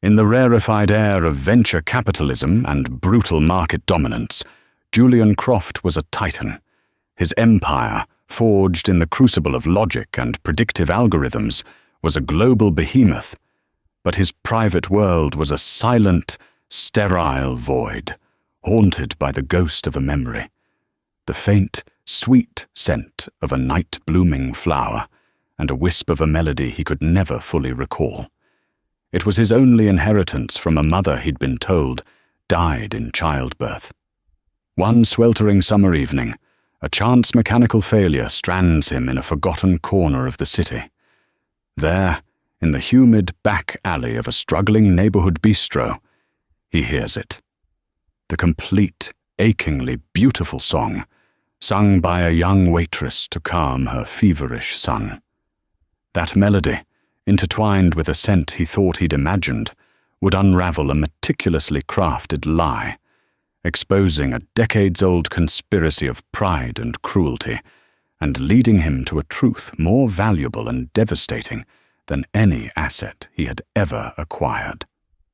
In the rarefied air of venture capitalism and brutal market dominance, Julian Croft was a titan. His empire, forged in the crucible of logic and predictive algorithms, was a global behemoth. But his private world was a silent, sterile void, haunted by the ghost of a memory. The faint, sweet scent of a night-blooming flower, and a wisp of a melody he could never fully recall. It was his only inheritance from a mother he'd been told died in childbirth. One sweltering summer evening, a chance mechanical failure strands him in a forgotten corner of the city. There, in the humid back alley of a struggling neighborhood bistro, he hears it. The complete, achingly beautiful song, sung by a young waitress to calm her feverish son. That melody, intertwined with a scent he thought he'd imagined, would unravel a meticulously crafted lie, exposing a decades-old conspiracy of pride and cruelty, and leading him to a truth more valuable and devastating than any asset he had ever acquired.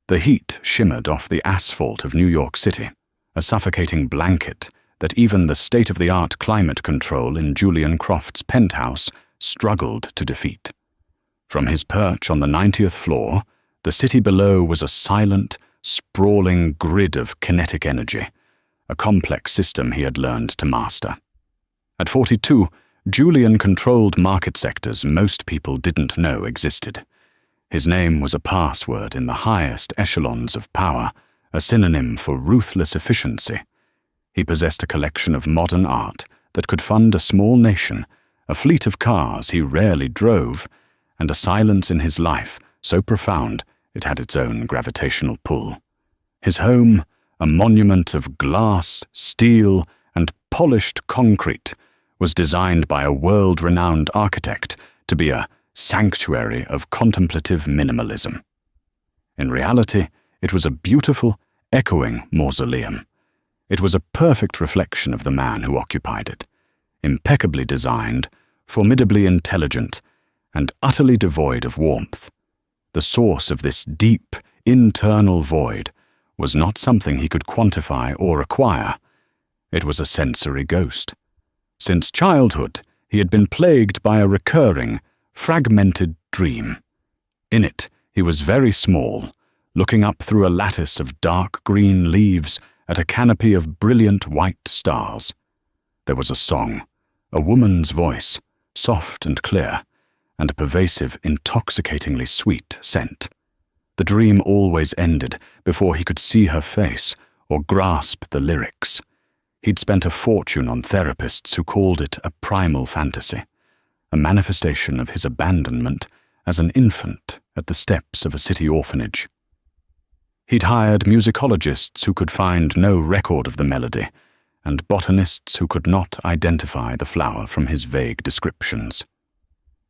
The heat shimmered off the asphalt of New York City, a suffocating blanket that even the state-of-the-art climate control in Julian Croft's penthouse struggled to defeat. From his perch on the 90th floor, the city below was a silent, sprawling grid of kinetic energy, a complex system he had learned to master. At 42, Julian controlled market sectors most people didn't know existed. His name was a password in the highest echelons of power, a synonym for ruthless efficiency. He possessed a collection of modern art that could fund a small nation, a fleet of cars he rarely drove, and a silence in his life so profound it had its own gravitational pull. His home, a monument of glass, steel, and polished concrete, was designed by a world-renowned architect to be a sanctuary of contemplative minimalism. In reality, it was a beautiful, echoing mausoleum. It was a perfect reflection of the man who occupied it, impeccably designed, formidably intelligent, and utterly devoid of warmth. The source of this deep, internal void was not something he could quantify or acquire. It was a sensory ghost. Since childhood, he had been plagued by a recurring, fragmented dream. In it, he was very small, looking up through a lattice of dark green leaves at a canopy of brilliant white stars. There was a song, a woman's voice, soft and clear, and a pervasive, intoxicatingly sweet scent. The dream always ended before he could see her face or grasp the lyrics. He'd spent a fortune on therapists who called it a primal fantasy, a manifestation of his abandonment as an infant at the steps of a city orphanage. He'd hired musicologists who could find no record of the melody, and botanists who could not identify the flower from his vague descriptions.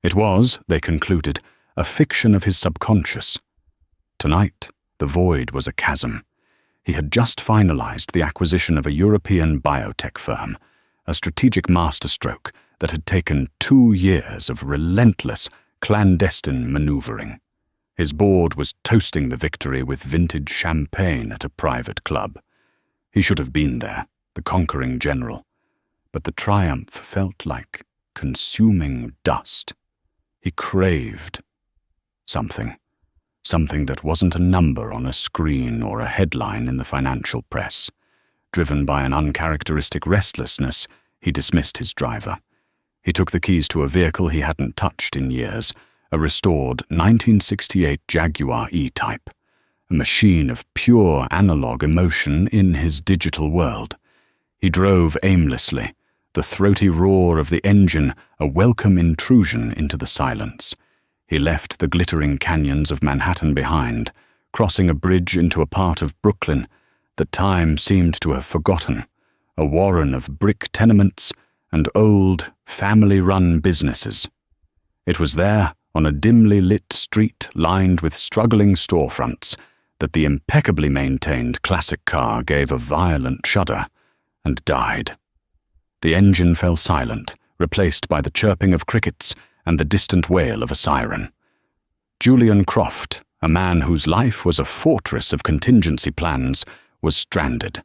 It was, they concluded, a fiction of his subconscious. Tonight, the void was a chasm. He had just finalized the acquisition of a European biotech firm, a strategic masterstroke that had taken 2 years of relentless, clandestine maneuvering. His board was toasting the victory with vintage champagne at a private club. He should have been there, the conquering general, but the triumph felt like consuming dust. He craved something that wasn't a number on a screen or a headline in the financial press. Driven by an uncharacteristic restlessness, he dismissed his driver. He took the keys to a vehicle he hadn't touched in years, a restored 1968 Jaguar E-Type, a machine of pure analog emotion in his digital world. He drove aimlessly, the throaty roar of the engine a welcome intrusion into the silence. He left the glittering canyons of Manhattan behind, crossing a bridge into a part of Brooklyn that time seemed to have forgotten, a warren of brick tenements and old, family-run businesses. It was there, on a dimly lit street lined with struggling storefronts, that the impeccably maintained classic car gave a violent shudder and died. The engine fell silent, replaced by the chirping of crickets and the distant wail of a siren. Julian Croft, A man whose life was a fortress of contingency plans was stranded.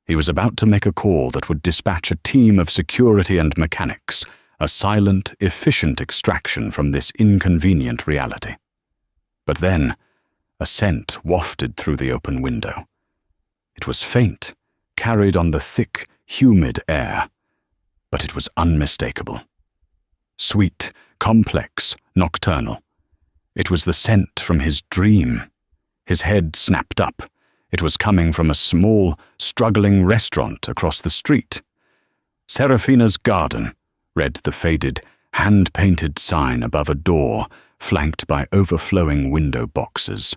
He was about to make a call that would dispatch a team of security and mechanics, a silent, efficient extraction from this inconvenient reality. But then, a scent wafted through the open window. It was faint, carried on the thick, humid air, but it was unmistakable. Sweet, complex, nocturnal. It was the scent from his dream. His head snapped up. It was coming from a small, struggling restaurant across the street. Serafina's Garden, read the faded, hand-painted sign above a door flanked by overflowing window boxes.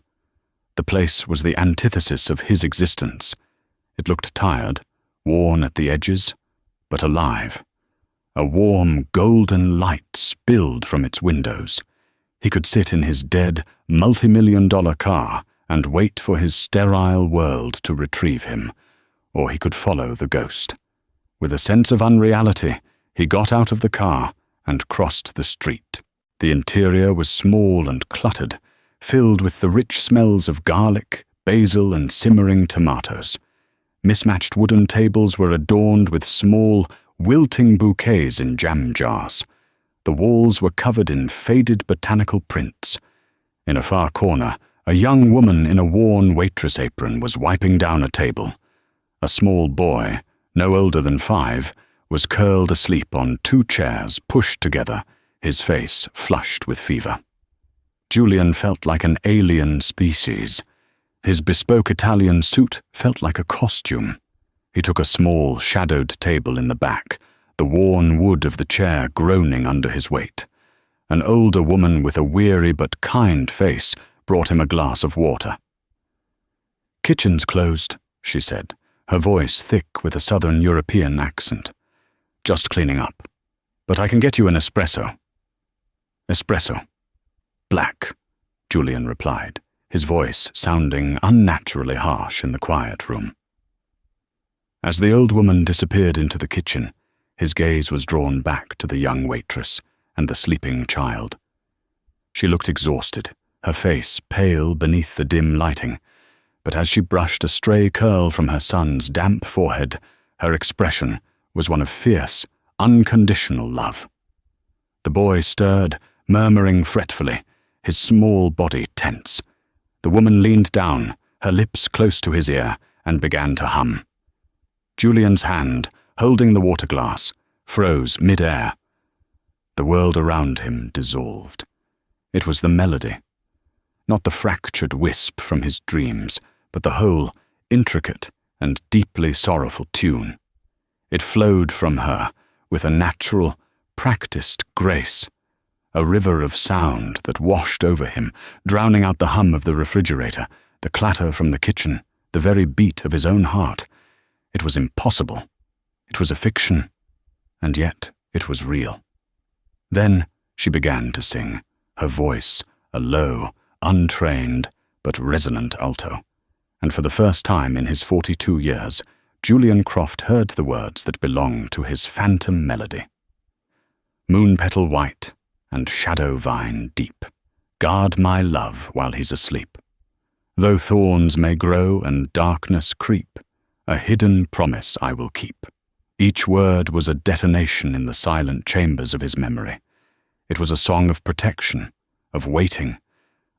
The place was the antithesis of his existence. It looked tired, worn at the edges, but alive. A warm, golden light spilled from its windows. He could sit in his dead, multi-million-dollar car and wait for his sterile world to retrieve him, or he could follow the ghost. With a sense of unreality, he got out of the car and crossed the street. The interior was small and cluttered, filled with the rich smells of garlic, basil, and simmering tomatoes. Mismatched wooden tables were adorned with small, wilting bouquets in jam jars. The walls were covered in faded botanical prints. In a far corner, a young woman in a worn waitress apron was wiping down a table. A small boy, no older than 5, was curled asleep on 2 chairs pushed together, his face flushed with fever. Julian felt like an alien species. His bespoke Italian suit felt like a costume. He took a small, shadowed table in the back, the worn wood of the chair groaning under his weight. An older woman with a weary but kind face brought him a glass of water. "Kitchen's closed," she said, her voice thick with a Southern European accent. "Just cleaning up. But I can get you an espresso." "Espresso. Black," Julian replied, his voice sounding unnaturally harsh in the quiet room. As the old woman disappeared into the kitchen, his gaze was drawn back to the young waitress and the sleeping child. She looked exhausted, her face pale beneath the dim lighting, but as she brushed a stray curl from her son's damp forehead, her expression was one of fierce, unconditional love. The boy stirred, murmuring fretfully, his small body tense. The woman leaned down, her lips close to his ear, and began to hum. Julian's hand, holding the water glass, froze mid-air. The world around him dissolved. It was the melody. Not the fractured wisp from his dreams, but the whole, intricate and deeply sorrowful tune. It flowed from her with a natural, practiced grace, a river of sound that washed over him, drowning out the hum of the refrigerator, the clatter from the kitchen, the very beat of his own heart. It was impossible. It was a fiction, and yet it was real. Then she began to sing, her voice a low, untrained, but resonant alto. And for the first time in his 42 years, Julian Croft heard the words that belonged to his phantom melody. "Moon petal white and shadow vine deep, guard my love while he's asleep. Though thorns may grow and darkness creep, a hidden promise I will keep." Each word was a detonation in the silent chambers of his memory. It was a song of protection, of waiting.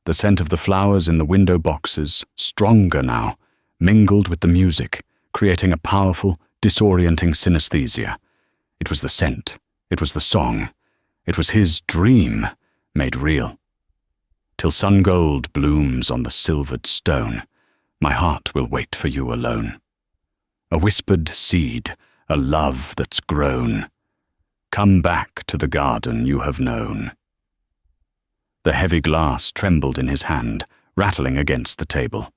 The scent of the flowers in the window boxes, stronger now, mingled with the music, creating a powerful, disorienting synesthesia. It was the scent. It was the song. It was his dream, made real. "Till sun gold blooms on the silvered stone, my heart will wait for you alone. A whispered seed, a love that's grown. Come back to the garden you have known." The heavy glass trembled in his hand, rattling against the table.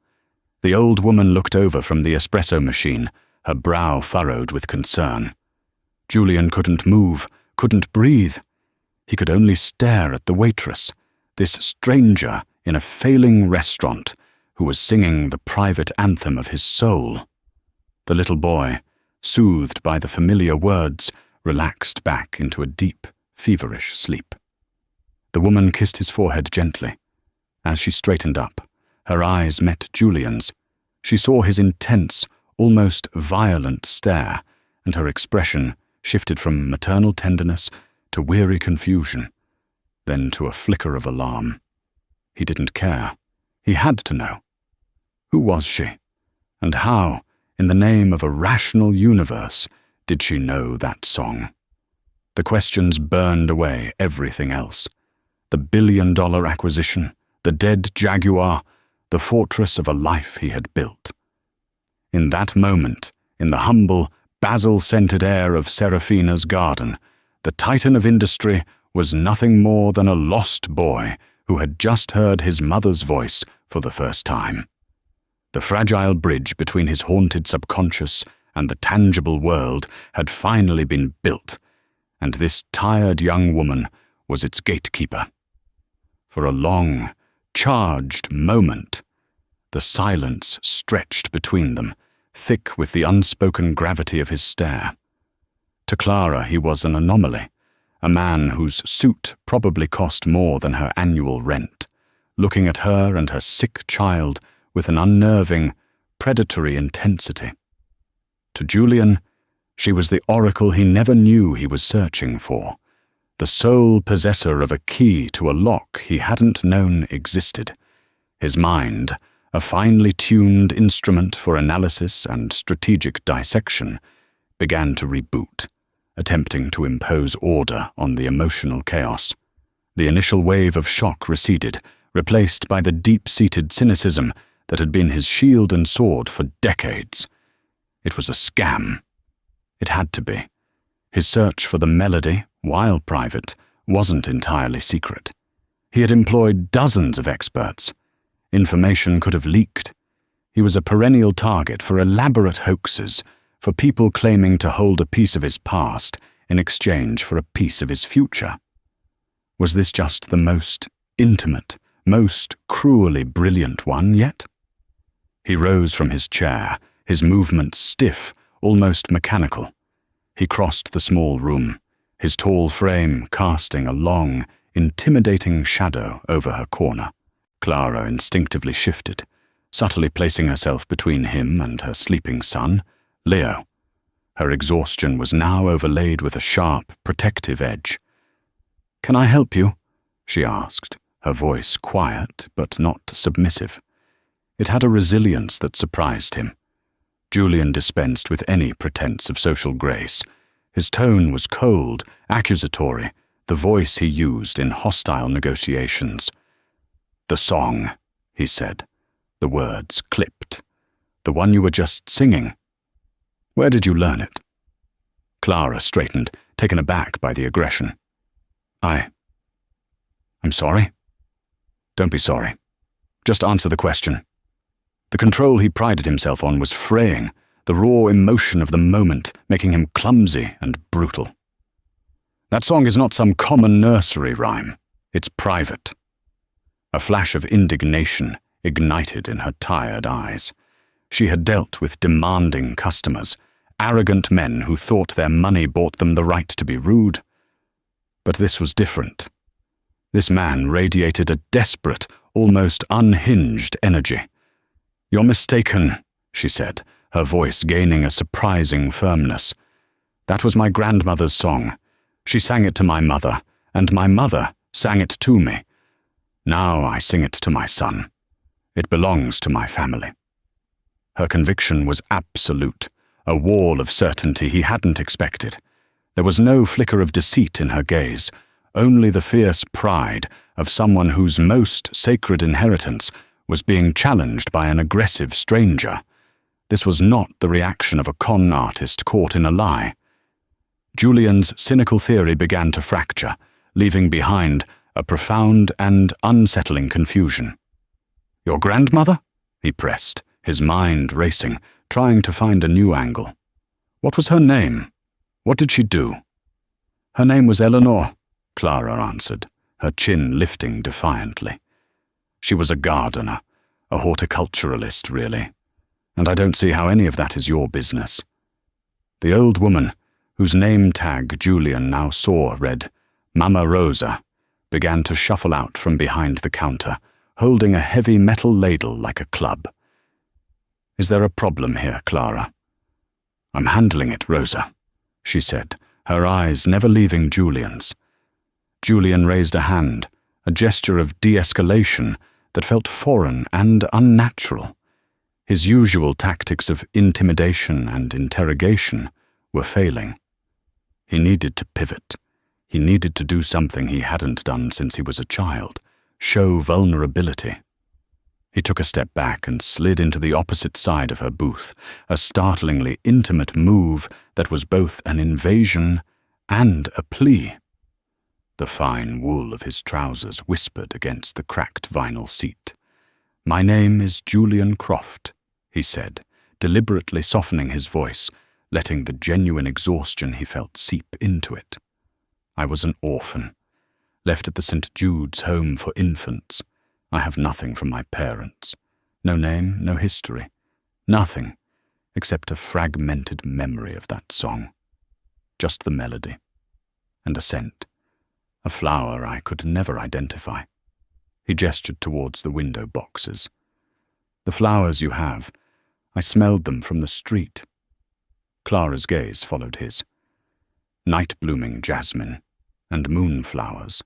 The old woman looked over from the espresso machine, her brow furrowed with concern. Julian couldn't move, couldn't breathe. He could only stare at the waitress, this stranger in a failing restaurant who was singing the private anthem of his soul. The little boy, soothed by the familiar words, relaxed back into a deep, feverish sleep. The woman kissed his forehead gently, As she straightened up, her eyes met Julian's. She saw his intense, almost violent stare, and her expression shifted from maternal tenderness to weary confusion, then to a flicker of alarm. He didn't care. He had to know. Who was she? And how, in the name of a rational universe, did she know that song? The questions burned away everything else. The billion-dollar acquisition, the dead jaguar, the fortress of a life he had built. In that moment, in the humble, basil-scented air of Seraphina's garden, the titan of industry was nothing more than a lost boy who had just heard his mother's voice for the first time. The fragile bridge between his haunted subconscious and the tangible world had finally been built, and this tired young woman was its gatekeeper. For a long, charged moment, the silence stretched between them, thick with the unspoken gravity of his stare. To Clara he was an anomaly, a man whose suit probably cost more than her annual rent, looking at her and her sick child with an unnerving, predatory intensity. To Julian, she was the oracle he never knew he was searching for, the sole possessor of a key to a lock he hadn't known existed. His mind, a finely tuned instrument for analysis and strategic dissection, began to reboot, attempting to impose order on the emotional chaos. The initial wave of shock receded, replaced by the deep-seated cynicism that had been his shield and sword for decades. It was a scam. It had to be. His search for the melody, while private, wasn't entirely secret. He had employed dozens of experts. Information could have leaked. He was a perennial target for elaborate hoaxes, for people claiming to hold a piece of his past in exchange for a piece of his future. Was this just the most intimate, most cruelly brilliant one yet? He rose from his chair, his movements stiff, almost mechanical. He crossed the small room, his tall frame casting a long, intimidating shadow over her corner. Clara instinctively shifted, subtly placing herself between him and her sleeping son, Leo. Her exhaustion was now overlaid with a sharp, protective edge. "Can I help you?" she asked, her voice quiet but not submissive. It had a resilience that surprised him. Julian dispensed with any pretense of social grace. His tone was cold, accusatory, the voice he used in hostile negotiations. "The song," he said, the words clipped. "The one you were just singing. Where did you learn it?" Clara straightened, taken aback by the aggression. I'm sorry?" "Don't be sorry. Just answer the question." The control he prided himself on was fraying, the raw emotion of the moment making him clumsy and brutal. "That song is not some common nursery rhyme. It's private." A flash of indignation ignited in her tired eyes. She had dealt with demanding customers, arrogant men who thought their money bought them the right to be rude. But this was different. This man radiated a desperate, almost unhinged energy. "You're mistaken," she said, her voice gaining a surprising firmness. "That was my grandmother's song. She sang it to my mother, and my mother sang it to me. Now I sing it to my son. It belongs to my family." Her conviction was absolute, a wall of certainty he hadn't expected. There was no flicker of deceit in her gaze, only the fierce pride of someone whose most sacred inheritance was being challenged by an aggressive stranger. This was not the reaction of a con artist caught in a lie. Julian's cynical theory began to fracture, leaving behind a profound and unsettling confusion. "Your grandmother?" he pressed, his mind racing, trying to find a new angle. "What was her name? What did she do?" "Her name was Eleanor," Clara answered, her chin lifting defiantly. "She was a gardener, a horticulturalist, really. And I don't see how any of that is your business." The old woman, whose name tag Julian now saw read Mama Rosa, began to shuffle out from behind the counter, holding a heavy metal ladle like a club. "Is there a problem here, Clara?" "I'm handling it, Rosa," she said, her eyes never leaving Julian's. Julian raised a hand, a gesture of de-escalation that felt foreign and unnatural. His usual tactics of intimidation and interrogation were failing. He needed to pivot. He needed to do something he hadn't done since he was a child, show vulnerability. He took a step back and slid into the opposite side of her booth, a startlingly intimate move that was both an invasion and a plea. The fine wool of his trousers whispered against the cracked vinyl seat. "My name is Julian Croft," he said, deliberately softening his voice, letting the genuine exhaustion he felt seep into it. "I was an orphan, left at the St. Jude's Home for Infants. I have nothing from my parents. No name, no history. Nothing, except a fragmented memory of that song. Just the melody. And a scent. A flower I could never identify." He gestured towards the window boxes. "The flowers you have, I smelled them from the street." Clara's gaze followed his. "Night-blooming jasmine and moonflowers.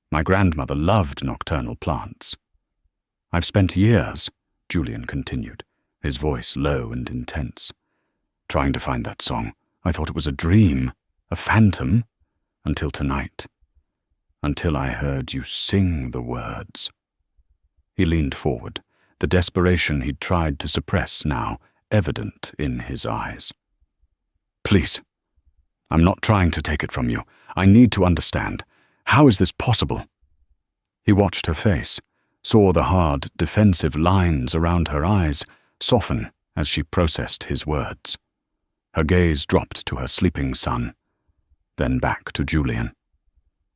My grandmother loved nocturnal plants." "I've spent years," Julian continued, his voice low and intense, "trying to find that song. I thought it was a dream, a phantom, until tonight. Until I heard you sing the words." He leaned forward, the desperation he'd tried to suppress now evident in his eyes. "Please, I'm not trying to take it from you. I need to understand. How is this possible?" He watched her face, saw the hard, defensive lines around her eyes soften as she processed his words. Her gaze dropped to her sleeping son, then back to Julian.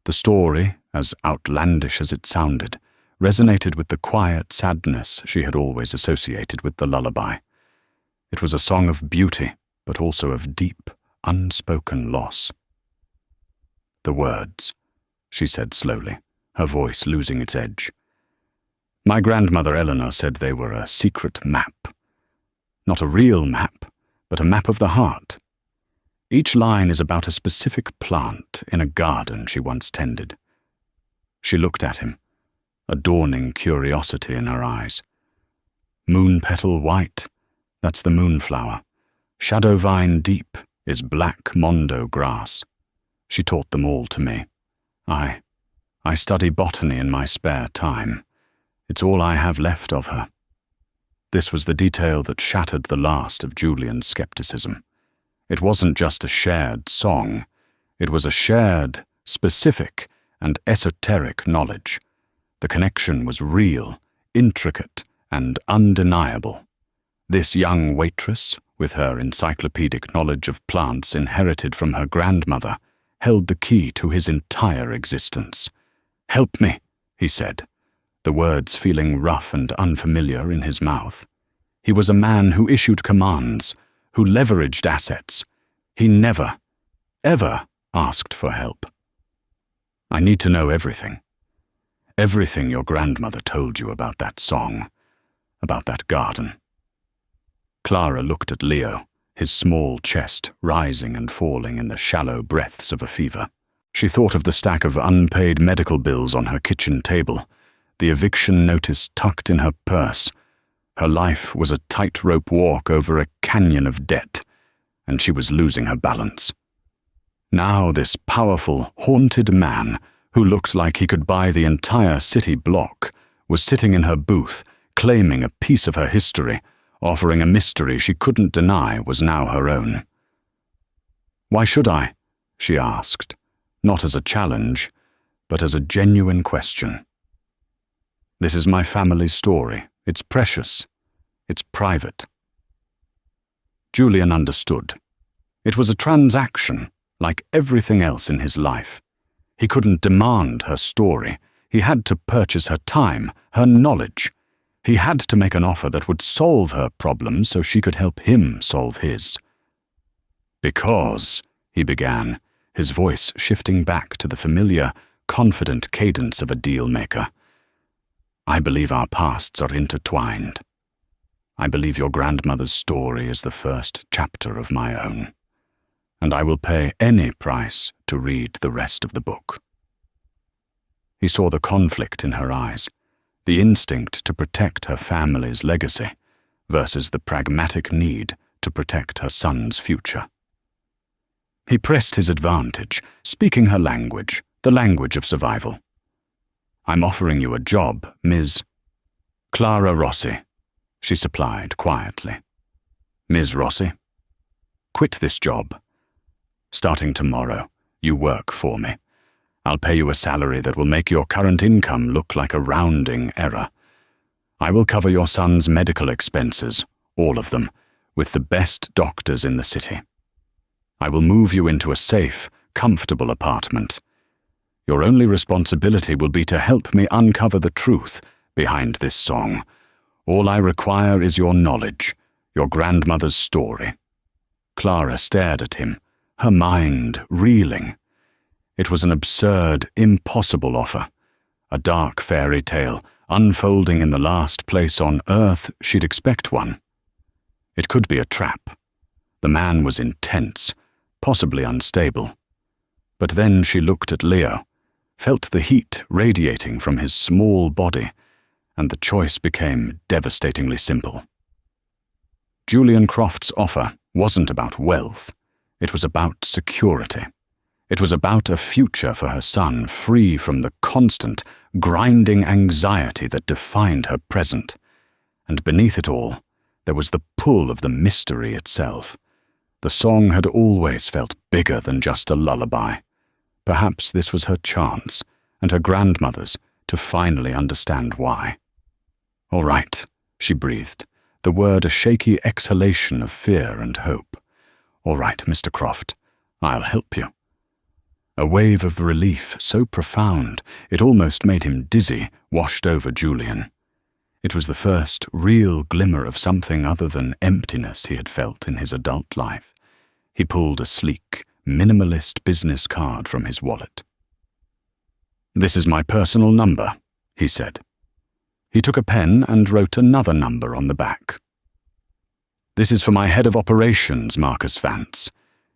The story, as outlandish as it sounded, resonated with the quiet sadness she had always associated with the lullaby. It was a song of beauty, but also of deep, unspoken loss. "The words," she said slowly, her voice losing its edge. "My grandmother Eleanor said they were a secret map. Not a real map, but a map of the heart. Each line is about a specific plant in a garden she once tended." She looked at him, a dawning curiosity in her eyes. "Moon petal white, that's the moonflower. Shadow vine deep is black mondo grass. She taught them all to me. I study botany in my spare time. It's all I have left of her." This was the detail that shattered the last of Julian's skepticism. It wasn't just a shared song. It was a shared, specific, and esoteric knowledge. The connection was real, intricate, and undeniable. This young waitress, with her encyclopedic knowledge of plants inherited from her grandmother, held the key to his entire existence. "Help me," he said, the words feeling rough and unfamiliar in his mouth. He was a man who issued commands, who leveraged assets. He never, ever asked for help. "I need to know everything. Everything your grandmother told you about that song, about that garden." Clara looked at Leo, his small chest rising and falling in the shallow breaths of a fever. She thought of the stack of unpaid medical bills on her kitchen table, the eviction notice tucked in her purse. Her life was a tightrope walk over a canyon of debt, and she was losing her balance. Now this powerful, haunted man, who looked like he could buy the entire city block, was sitting in her booth, claiming a piece of her history, offering a mystery she couldn't deny was now her own. "Why should I?" she asked, not as a challenge, but as a genuine question. "This is my family's story. It's precious. It's private." Julian understood. It was a transaction, like everything else in his life. He couldn't demand her story. He had to purchase her time, her knowledge. He had to make an offer that would solve her problems so she could help him solve his. "Because," he began, his voice shifting back to the familiar, confident cadence of a deal-maker, I believe our pasts are intertwined. I believe your grandmother's story is the first chapter of my own, and I will pay any price to read the rest of the book." He saw the conflict in her eyes, the instinct to protect her family's legacy versus the pragmatic need to protect her son's future. He pressed his advantage, speaking her language, the language of survival. "I'm offering you a job, Ms. Clara Rossi," she supplied quietly. "Ms. Rossi, quit this job. Starting tomorrow, you work for me. I'll pay you a salary that will make your current income look like a rounding error. I will cover your son's medical expenses, all of them, with the best doctors in the city. I will move you into a safe, comfortable apartment. Your only responsibility will be to help me uncover the truth behind this song. All I require is your knowledge, your grandmother's story." Clara stared at him, her mind reeling. It was an absurd, impossible offer, a dark fairy tale unfolding in the last place on earth she'd expect one. It could be a trap. The man was intense, possibly unstable. But then she looked at Leo, felt the heat radiating from his small body, and the choice became devastatingly simple. Julian Croft's offer wasn't about wealth. It was about security. It was about a future for her son free from the constant, grinding anxiety that defined her present. And beneath it all, there was the pull of the mystery itself. The song had always felt bigger than just a lullaby. Perhaps this was her chance, and her grandmother's, to finally understand why. "All right," she breathed, the word a shaky exhalation of fear and hope. "All right, Mr. Croft, I'll help you." A wave of relief so profound it almost made him dizzy washed over Julian. It was the first real glimmer of something other than emptiness he had felt in his adult life. He pulled a sleek, minimalist business card from his wallet. "This is my personal number," he said. He took a pen and wrote another number on the back. "This is for my head of operations, Marcus Vance.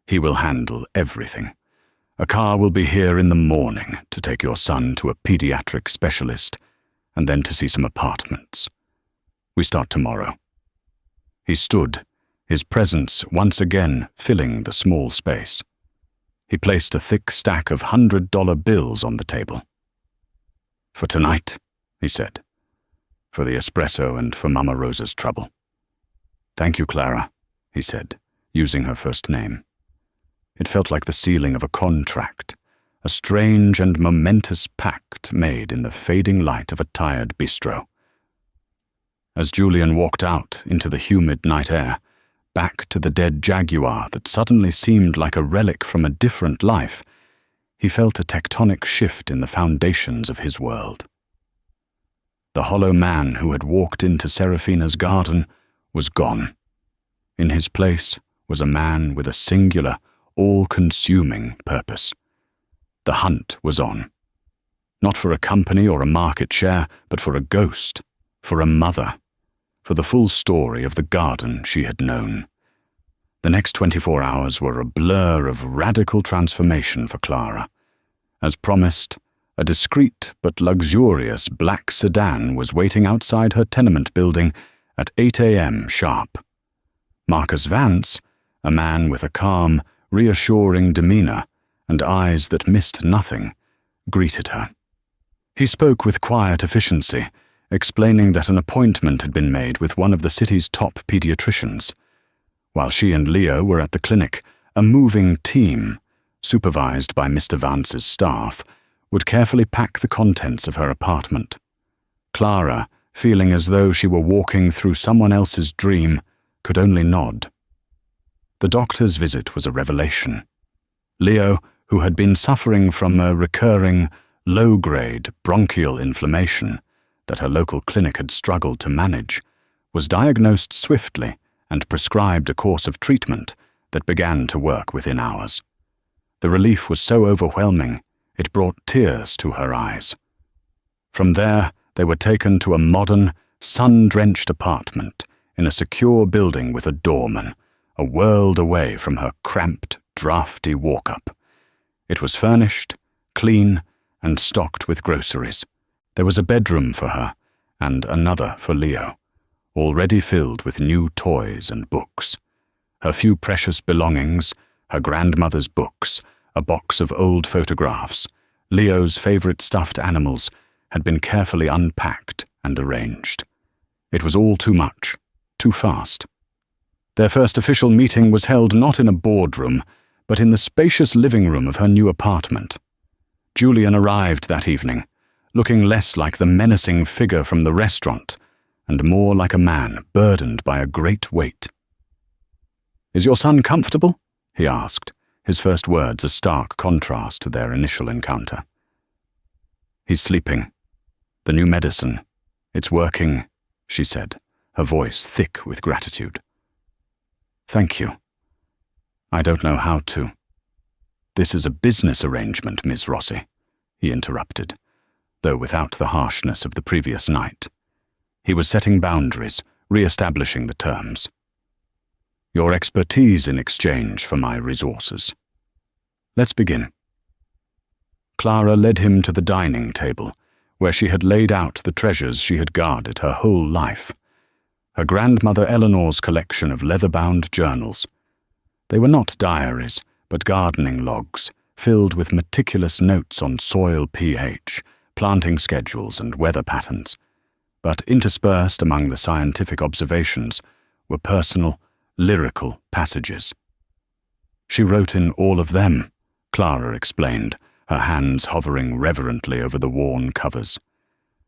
He will handle everything. A car will be here in the morning to take your son to a pediatric specialist and then to see some apartments. We start tomorrow." He stood, his presence once again filling the small space. He placed a thick stack of $100 bills on the table. "For tonight," he said. "For the espresso and for Mama Rosa's trouble." "Thank you, Clara," he said, using her first name. It felt like the sealing of a contract, a strange and momentous pact made in the fading light of a tired bistro. As Julian walked out into the humid night air, back to the dead jaguar that suddenly seemed like a relic from a different life, he felt a tectonic shift in the foundations of his world. The hollow man who had walked into Seraphina's garden was gone. In his place was a man with a singular, all-consuming purpose. The hunt was on. Not for a company or a market share, but for a ghost, for a mother, for the full story of the garden she had known. The next 24 hours were a blur of radical transformation for Clara. As promised, a discreet but luxurious black sedan was waiting outside her tenement building at 8 a.m. sharp. Marcus Vance, a man with a calm, reassuring demeanor and eyes that missed nothing, greeted her. He spoke with quiet efficiency, explaining that an appointment had been made with one of the city's top pediatricians. While she and Leo were at the clinic, a moving team, supervised by Mr. Vance's staff, would carefully pack the contents of her apartment. Clara, feeling as though she were walking through someone else's dream, could only nod. The doctor's visit was a revelation. Leo, who had been suffering from a recurring, low-grade bronchial inflammation that her local clinic had struggled to manage, was diagnosed swiftly and prescribed a course of treatment that began to work within hours. The relief was so overwhelming, it brought tears to her eyes. From there, They were taken to a modern, sun-drenched apartment in a secure building with a doorman, a world away from her cramped, drafty walk-up. It was furnished, clean, and stocked with groceries. There was a bedroom for her, and another for Leo, already filled with new toys and books. Her few precious belongings, her grandmother's books, a box of old photographs, Leo's favorite stuffed animals, had been carefully unpacked and arranged. It was all too much, too fast. Their first official meeting was held not in a boardroom, but in the spacious living room of her new apartment. Julian arrived that evening, looking less like the menacing figure from the restaurant, and more like a man burdened by a great weight. "Is your son comfortable?" he asked, his first words a stark contrast to their initial encounter. "He's sleeping. The new medicine. It's working," she said, her voice thick with gratitude. "Thank you. I don't know how to." "This is a business arrangement, Miss Rossi," he interrupted, though without the harshness of the previous night. He was setting boundaries, re-establishing the terms. "Your expertise in exchange for my resources. Let's begin." Clara led him to the dining table, where she had laid out the treasures she had guarded her whole life. Her grandmother Eleanor's collection of leather-bound journals. They were not diaries, but gardening logs, filled with meticulous notes on soil pH, planting schedules, and weather patterns. But interspersed among the scientific observations were personal, lyrical passages. "She wrote in all of them," Clara explained, her hands hovering reverently over the worn covers.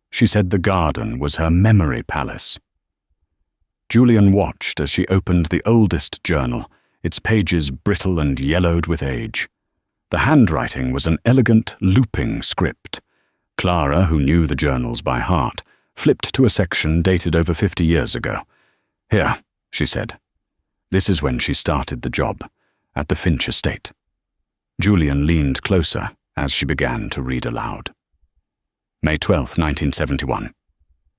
She said the garden was her memory palace. Julian watched as she opened the oldest journal, its pages brittle and yellowed with age. The handwriting was an elegant, looping script. Clara, who knew the journals by heart, flipped to a section dated over 50 years ago. "Here," she said. This is when she started the job, at the Finch estate. Julian leaned closer as she began to read aloud. May 12, 1971.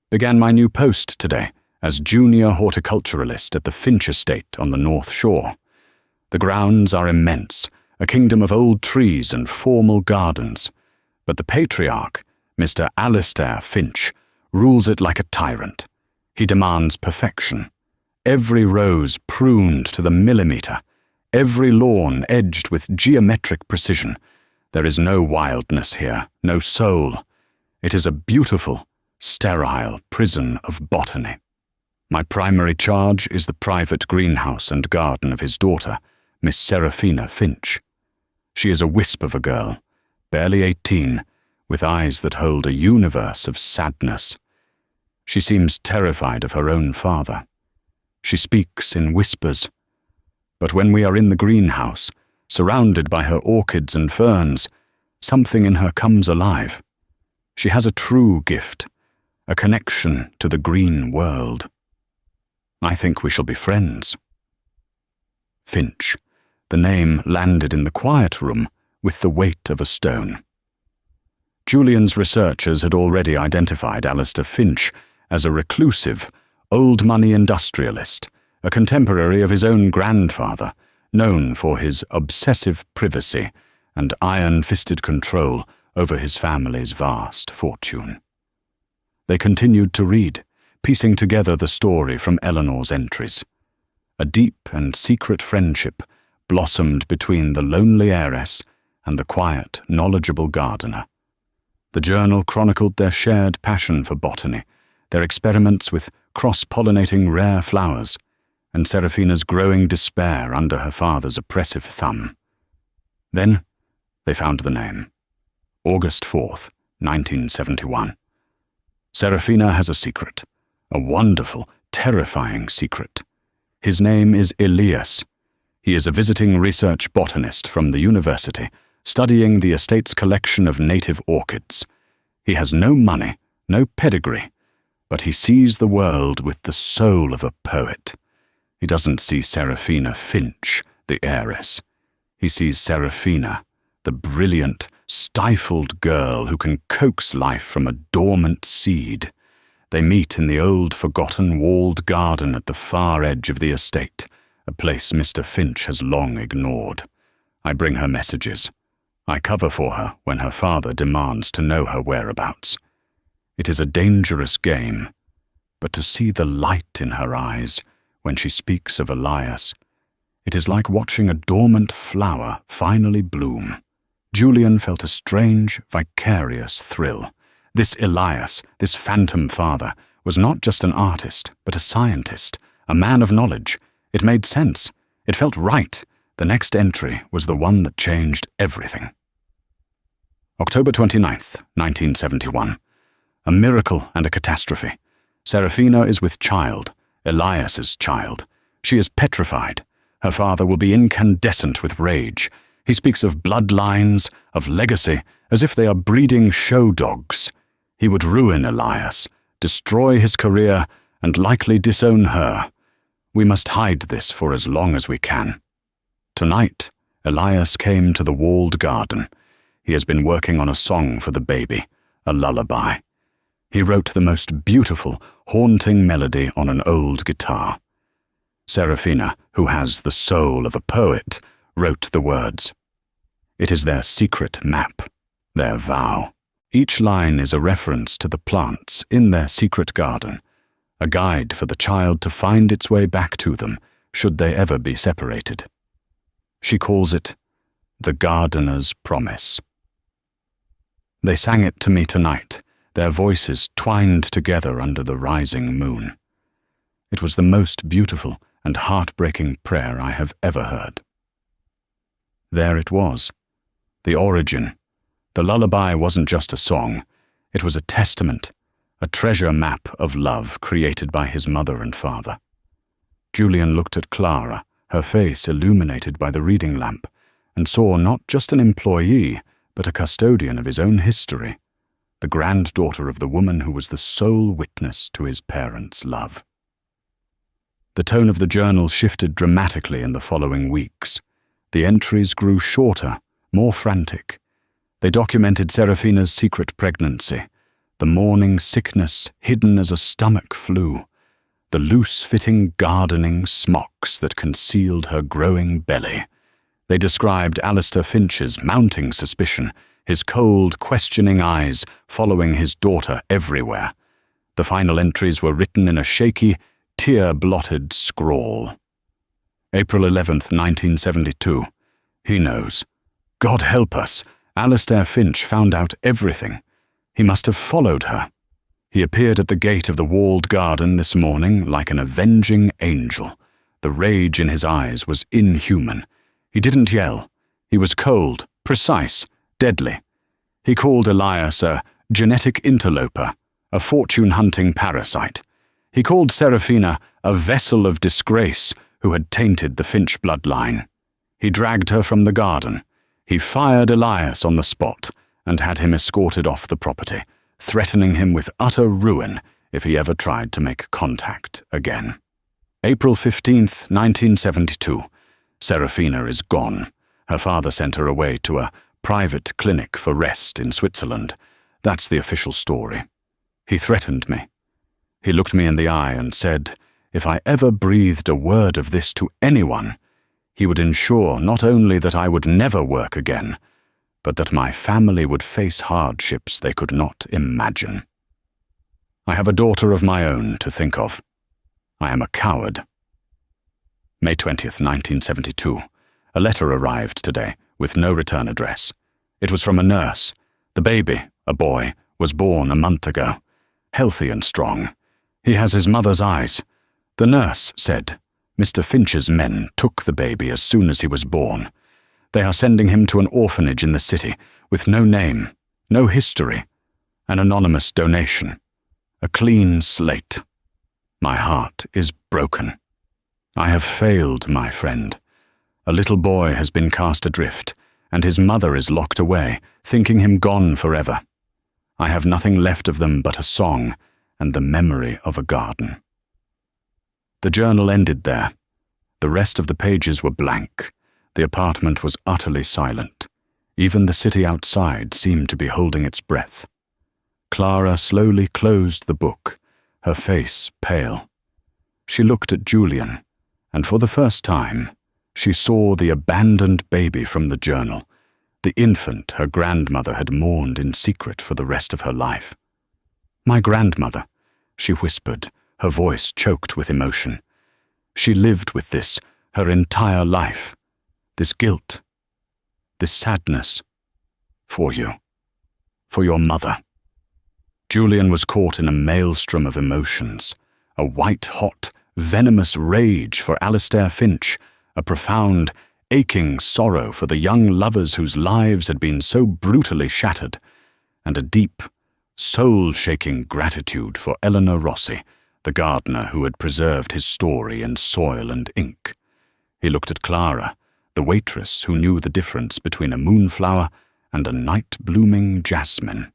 "Began my new post today as junior horticulturalist at the Finch estate on the North Shore. The grounds are immense, a kingdom of old trees and formal gardens, but the patriarch, Mr. Alistair Finch, rules it like a tyrant. He demands perfection. Every rose pruned to the millimeter, every lawn edged with geometric precision. There is no wildness here, no soul. It is a beautiful, sterile prison of botany. My primary charge is the private greenhouse and garden of his daughter, Miss Seraphina Finch. She is a wisp of a girl, barely 18, with eyes that hold a universe of sadness. She seems terrified of her own father. She speaks in whispers. But when we are in the greenhouse, surrounded by her orchids and ferns, something in her comes alive. She has a true gift, a connection to the green world. I think we shall be friends." Finch. The name landed in the quiet room with the weight of a stone. Julian's researchers had already identified Alistair Finch as a reclusive, old-money industrialist, a contemporary of his own grandfather, known for his obsessive privacy and iron-fisted control over his family's vast fortune. They continued to read, piecing together the story from Eleanor's entries. A deep and secret friendship blossomed between the lonely heiress and the quiet, knowledgeable gardener. The journal chronicled their shared passion for botany, their experiments with cross-pollinating rare flowers, and Seraphina's growing despair under her father's oppressive thumb. Then they found the name. August 4th, 1971. Seraphina has a secret, a wonderful, terrifying secret. His name is Elias. He is a visiting research botanist from the university, studying the estate's collection of native orchids. He has no money, no pedigree, but he sees the world with the soul of a poet. He doesn't see Seraphina Finch, the heiress. He sees Seraphina, the brilliant, stifled girl who can coax life from a dormant seed. They meet in the old, forgotten, walled garden at the far edge of the estate, a place Mr. Finch has long ignored. I bring her messages. I cover for her when her father demands to know her whereabouts. It is a dangerous game, but to see the light in her eyes when she speaks of Elias, it is like watching a dormant flower finally bloom. Julian felt a strange, vicarious thrill. This Elias, this phantom father, was not just an artist, but a scientist, a man of knowledge. It made sense. It felt right. The next entry was the one that changed everything. October 29th, 1971. A miracle and a catastrophe. Serafina is with child, Elias's child. She is petrified. Her father will be incandescent with rage. He speaks of bloodlines, of legacy, as if they are breeding show dogs. He would ruin Elias, destroy his career, and likely disown her. We must hide this for as long as we can. Tonight, Elias came to the walled garden. He has been working on a song for the baby, a lullaby. He wrote the most beautiful, haunting melody on an old guitar. Serafina, who has the soul of a poet, wrote the words. It is their secret map, their vow. Each line is a reference to the plants in their secret garden, a guide for the child to find its way back to them, should they ever be separated. She calls it the gardener's promise. They sang it to me tonight, their voices twined together under the rising moon. It was the most beautiful and heartbreaking prayer I have ever heard. There it was, the origin. The lullaby wasn't just a song, it was a testament, a treasure map of love created by his mother and father. Julian looked at Clara, her face illuminated by the reading lamp, and saw not just an employee, but a custodian of his own history, the granddaughter of the woman who was the sole witness to his parents' love. The tone of the journal shifted dramatically in the following weeks. The entries grew shorter, more frantic. They documented Serafina's secret pregnancy, the morning sickness hidden as a stomach flu, the loose-fitting gardening smocks that concealed her growing belly. They described Alistair Finch's mounting suspicion, his cold, questioning eyes following his daughter everywhere. The final entries were written in a shaky, tear-blotted scrawl. April 11th, 1972. He knows. God help us! Alistair Finch found out everything. He must have followed her. He appeared at the gate of the walled garden this morning like an avenging angel. The rage in his eyes was inhuman. He didn't yell. He was cold, precise, deadly. He called Elias a genetic interloper, a fortune-hunting parasite. He called Serafina a vessel of disgrace who had tainted the Finch bloodline. He dragged her from the garden. He fired Elias on the spot and had him escorted off the property, threatening him with utter ruin if he ever tried to make contact again. April 15th, 1972. Serafina is gone. Her father sent her away to a private clinic for rest in Switzerland. That's the official story. He threatened me. He looked me in the eye and said, if I ever breathed a word of this to anyone, he would ensure not only that I would never work again, but that my family would face hardships they could not imagine. I have a daughter of my own to think of. I am a coward. May 20th, 1972. A letter arrived today, with no return address. It was from a nurse. The baby, a boy, was born a month ago, healthy and strong. He has his mother's eyes. The nurse said, Mr. Finch's men took the baby as soon as he was born. They are sending him to an orphanage in the city, with no name, no history, an anonymous donation, a clean slate. My heart is broken. I have failed, my friend. A little boy has been cast adrift, and his mother is locked away, thinking him gone forever. I have nothing left of them but a song and the memory of a garden. The journal ended there. The rest of the pages were blank. The apartment was utterly silent. Even the city outside seemed to be holding its breath. Clara slowly closed the book, her face pale. She looked at Julian, and for the first time, she saw the abandoned baby from the journal, the infant her grandmother had mourned in secret for the rest of her life. "My grandmother," she whispered, her voice choked with emotion. She lived with this her entire life, this guilt, this sadness, for you, for your mother. Julian was caught in a maelstrom of emotions, a white-hot, venomous rage for Alistair Finch, a profound, aching sorrow for the young lovers whose lives had been so brutally shattered, and a deep, soul-shaking gratitude for Eleanor Rossi, the gardener who had preserved his story in soil and ink. He looked at Clara, the waitress who knew the difference between a moonflower and a night-blooming jasmine.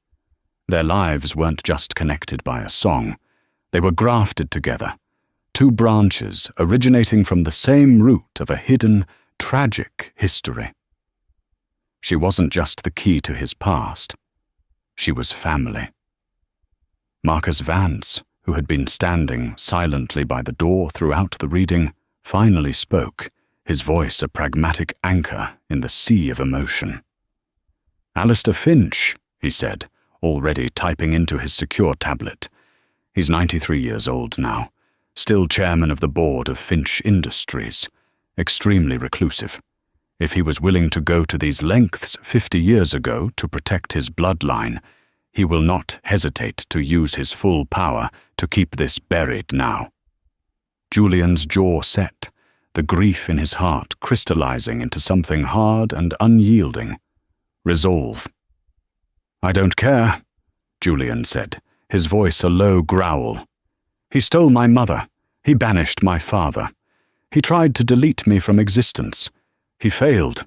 Their lives weren't just connected by a song. They were grafted together, two branches originating from the same root of a hidden, tragic history. She wasn't just the key to his past. She was family. Marcus Vance, who had been standing silently by the door throughout the reading, finally spoke, his voice a pragmatic anchor in the sea of emotion. "Alistair Finch," he said, already typing into his secure tablet. He's 93 years old now, still chairman of the board of Finch Industries, extremely reclusive. If he was willing to go to these lengths 50 years ago to protect his bloodline, he will not hesitate to use his full power to keep this buried now. Julian's jaw set, the grief in his heart crystallizing into something hard and unyielding. Resolve. "I don't care," Julian said, his voice a low growl. "He stole my mother. He banished my father. He tried to delete me from existence. He failed."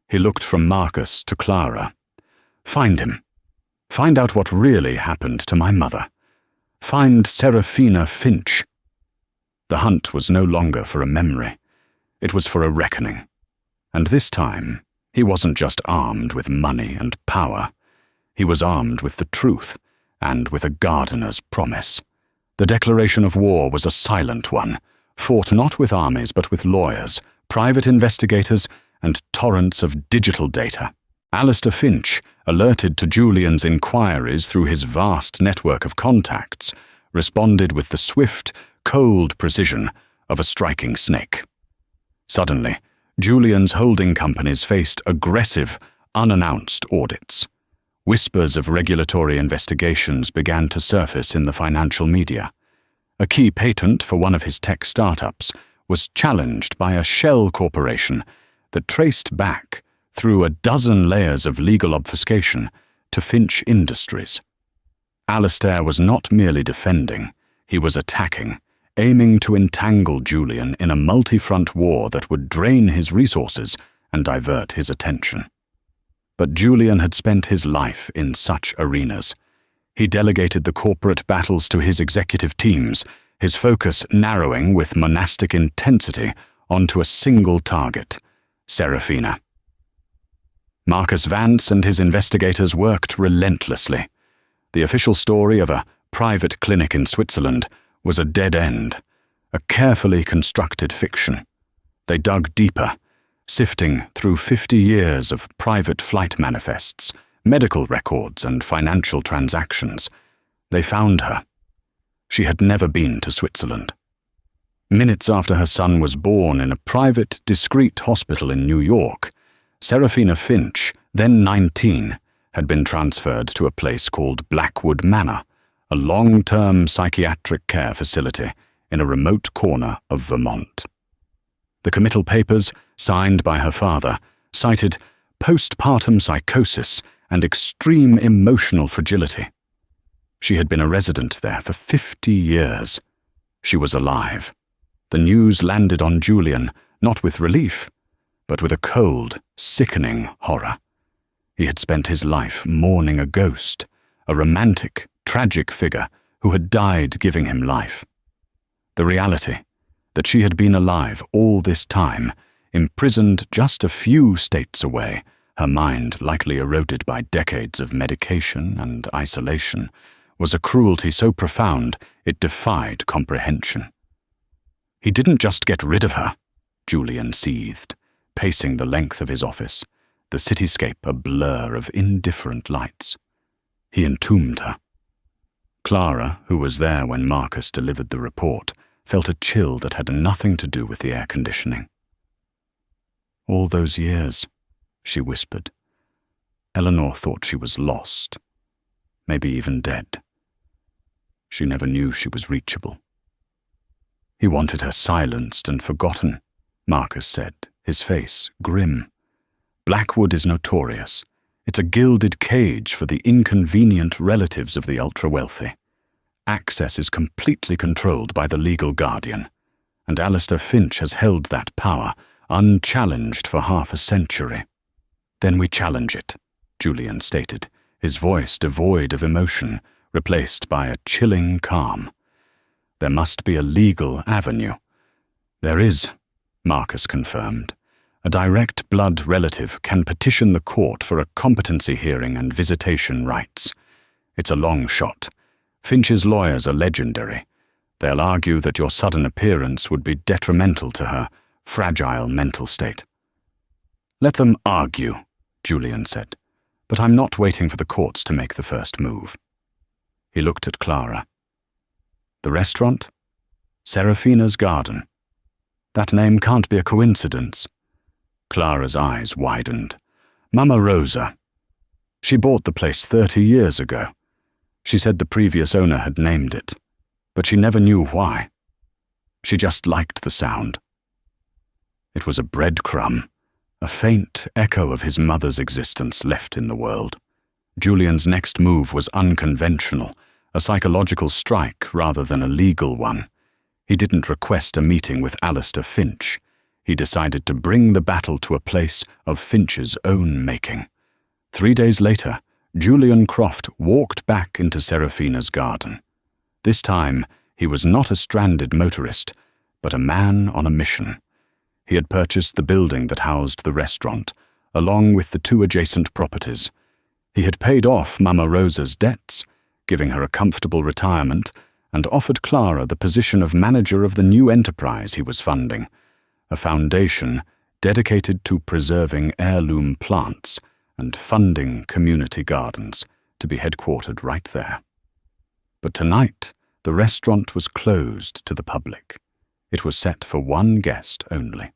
He looked from Marcus to Clara. "Find him. Find out what really happened to my mother. Find Serafina Finch." The hunt was no longer for a memory. It was for a reckoning. And this time, he wasn't just armed with money and power. He was armed with the truth, and with a gardener's promise. The declaration of war was a silent one, fought not with armies but with lawyers, private investigators, and torrents of digital data. Alistair Finch, alerted to Julian's inquiries through his vast network of contacts, responded with the swift, cold precision of a striking snake. Suddenly, Julian's holding companies faced aggressive, unannounced audits. Whispers of regulatory investigations began to surface in the financial media. A key patent for one of his tech startups was challenged by a shell corporation that traced back, through a dozen layers of legal obfuscation, to Finch Industries. Alistair was not merely defending, he was attacking, aiming to entangle Julian in a multi-front war that would drain his resources and divert his attention. But Julian had spent his life in such arenas. He delegated the corporate battles to his executive teams, his focus narrowing with monastic intensity onto a single target, Serafina. Marcus Vance and his investigators worked relentlessly. The official story of a private clinic in Switzerland was a dead end, a carefully constructed fiction. They dug deeper, sifting through 50 years of private flight manifests, medical records, and financial transactions. They found her. She had never been to Switzerland. Minutes after her son was born in a private, discreet hospital in New York, Serafina Finch, then 19, had been transferred to a place called Blackwood Manor, a long-term psychiatric care facility in a remote corner of Vermont. The committal papers, signed by her father, cited postpartum psychosis and extreme emotional fragility. She had been a resident there for 50 years. She was alive. The news landed on Julian, not with relief, but with a cold, sickening horror. He had spent his life mourning a ghost, a romantic, tragic figure who had died giving him life. The reality, that she had been alive all this time, imprisoned just a few states away, her mind likely eroded by decades of medication and isolation, was a cruelty so profound it defied comprehension. He didn't just get rid of her, Julian seethed, pacing the length of his office, the cityscape a blur of indifferent lights. He entombed her. Clara, who was there when Marcus delivered the report, felt a chill that had nothing to do with the air conditioning. "All those years," she whispered. Eleanor thought she was lost, maybe even dead. She never knew she was reachable. "He wanted her silenced and forgotten," Marcus said, his face grim. "Blackwood is notorious. It's a gilded cage for the inconvenient relatives of the ultra-wealthy. Access is completely controlled by the legal guardian, and Alistair Finch has held that power unchallenged for half a century." "Then we challenge it," Julian stated, his voice devoid of emotion, replaced by a chilling calm. "There must be a legal avenue." "There is," Marcus confirmed. "A direct blood relative can petition the court for a competency hearing and visitation rights. It's a long shot. Finch's lawyers are legendary. They'll argue that your sudden appearance would be detrimental to her fragile mental state." "Let them argue," Julian said, "but I'm not waiting for the courts to make the first move." He looked at Clara. "The restaurant? Serafina's Garden. That name can't be a coincidence." Clara's eyes widened. "Mama Rosa. She bought the place 30 years ago. She said the previous owner had named it, but she never knew why. She just liked the sound." It was a breadcrumb, a faint echo of his mother's existence left in the world. Julian's next move was unconventional, a psychological strike rather than a legal one. He didn't request a meeting with Alistair Finch. He decided to bring the battle to a place of Finch's own making. 3 days later, Julian Croft walked back into Serafina's Garden. This time, he was not a stranded motorist, but a man on a mission. He had purchased the building that housed the restaurant, along with the 2 adjacent properties. He had paid off Mama Rosa's debts, giving her a comfortable retirement, and offered Clara the position of manager of the new enterprise he was funding, a foundation dedicated to preserving heirloom plants and funding community gardens, to be headquartered right there. But tonight, the restaurant was closed to the public. It was set for one guest only.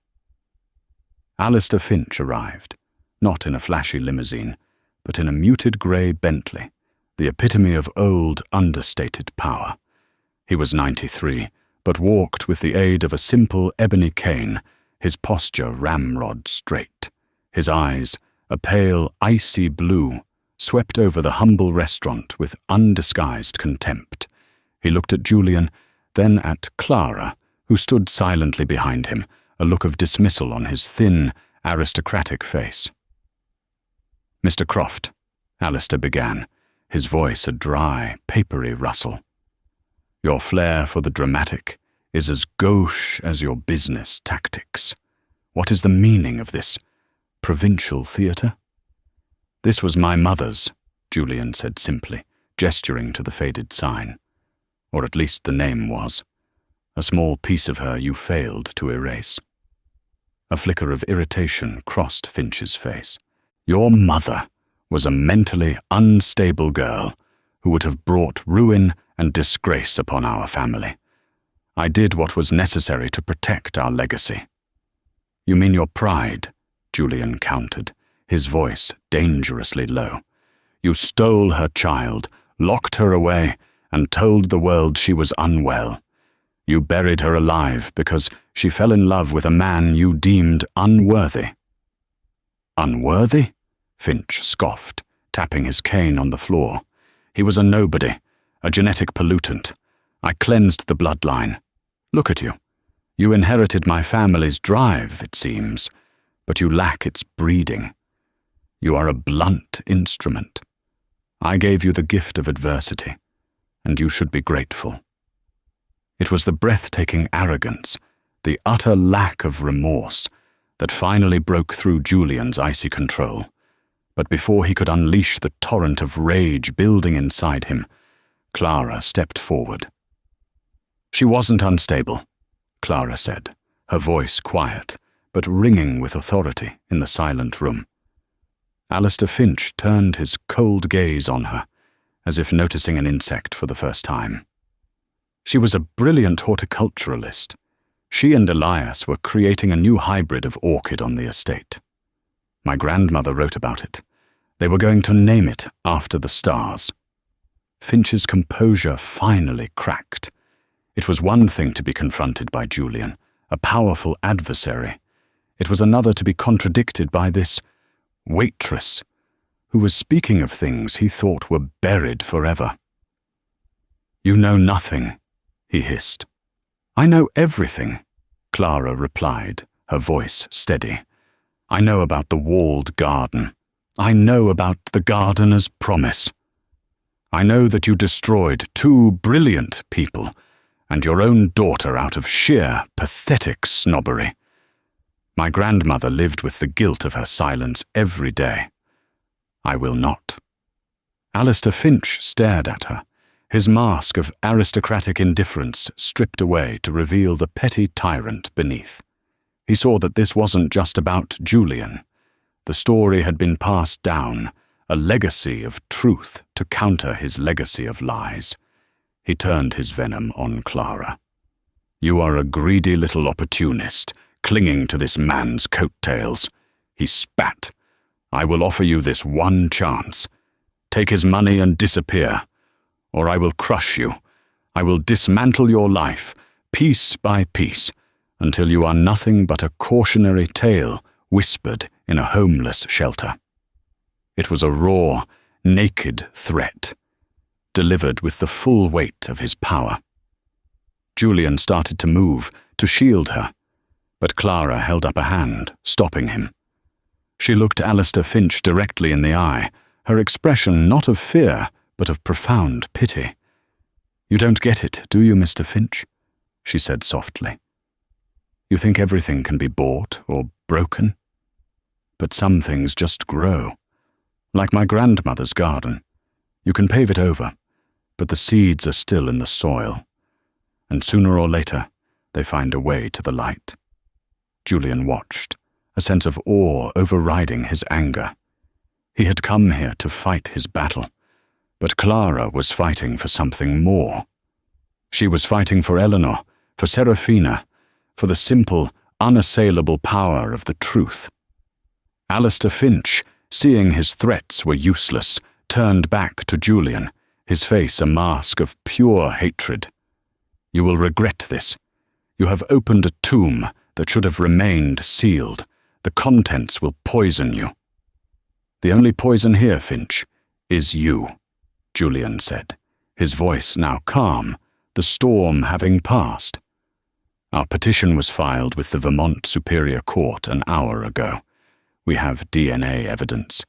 Alistair Finch arrived, not in a flashy limousine, but in a muted grey Bentley, the epitome of old, understated power. He was 93, but walked with the aid of a simple ebony cane, his posture ramrod straight. His eyes, a pale, icy blue, swept over the humble restaurant with undisguised contempt. He looked at Julian, then at Clara, who stood silently behind him, a look of dismissal on his thin, aristocratic face. "Mr. Croft," Alistair began, his voice a dry, papery rustle. "Your flair for the dramatic is as gauche as your business tactics. What is the meaning of this provincial theatre?" "This was my mother's," Julian said simply, gesturing to the faded sign. "Or at least the name was. A small piece of her you failed to erase." A flicker of irritation crossed Finch's face. "Your mother was a mentally unstable girl who would have brought ruin and disgrace upon our family. I did what was necessary to protect our legacy." "You mean your pride?" Julian countered, his voice dangerously low. "You stole her child, locked her away, and told the world she was unwell. You buried her alive because she fell in love with a man you deemed unworthy." "Unworthy?" Finch scoffed, tapping his cane on the floor. "He was a nobody, a genetic pollutant. I cleansed the bloodline. Look at you. You inherited my family's drive, it seems, but you lack its breeding. You are a blunt instrument. I gave you the gift of adversity, and you should be grateful." It was the breathtaking arrogance, the utter lack of remorse, that finally broke through Julian's icy control. But before he could unleash the torrent of rage building inside him, Clara stepped forward. "She wasn't unstable," Clara said, her voice quiet, but ringing with authority in the silent room. Alistair Finch turned his cold gaze on her, as if noticing an insect for the first time. "She was a brilliant horticulturalist. She and Elias were creating a new hybrid of orchid on the estate. My grandmother wrote about it. They were going to name it after the stars." Finch's composure finally cracked. It was one thing to be confronted by Julian, a powerful adversary. It was another to be contradicted by this Waitress, who was speaking of things he thought were buried forever. "You know nothing," he hissed. "I know everything," Clara replied, her voice steady. "I know about the walled garden. I know about the gardener's promise. I know that you destroyed 2 brilliant people and your own daughter out of sheer, pathetic snobbery. My grandmother lived with the guilt of her silence every day. I will not." Alistair Finch stared at her, his mask of aristocratic indifference stripped away to reveal the petty tyrant beneath. He saw that this wasn't just about Julian. The story had been passed down, a legacy of truth to counter his legacy of lies. He turned his venom on Clara. "You are a greedy little opportunist, clinging to this man's coattails." He spat. "I will offer you this one chance. Take his money and disappear, or I will crush you. I will dismantle your life, piece by piece, until you are nothing but a cautionary tale whispered in a homeless shelter." It was a raw, naked threat, delivered with the full weight of his power. Julian started to move, to shield her, but Clara held up a hand, stopping him. She looked Alistair Finch directly in the eye, her expression not of fear, but of profound pity. "You don't get it, do you, Mr. Finch?" she said softly. "You think everything can be bought or broken? But some things just grow. Like my grandmother's garden. You can pave it over, but the seeds are still in the soil. And sooner or later, they find a way to the light." Julian watched, a sense of awe overriding his anger. He had come here to fight his battle, but Clara was fighting for something more. She was fighting for Eleanor, for Serafina, for the simple, unassailable power of the truth. Alistair Finch, seeing his threats were useless, turned back to Julian, his face a mask of pure hatred. "You will regret this. You have opened a tomb that should have remained sealed. The contents will poison you." "The only poison here, Finch, is you," Julian said, his voice now calm, the storm having passed. "Our petition was filed with the Vermont Superior Court an hour ago. We have DNA evidence.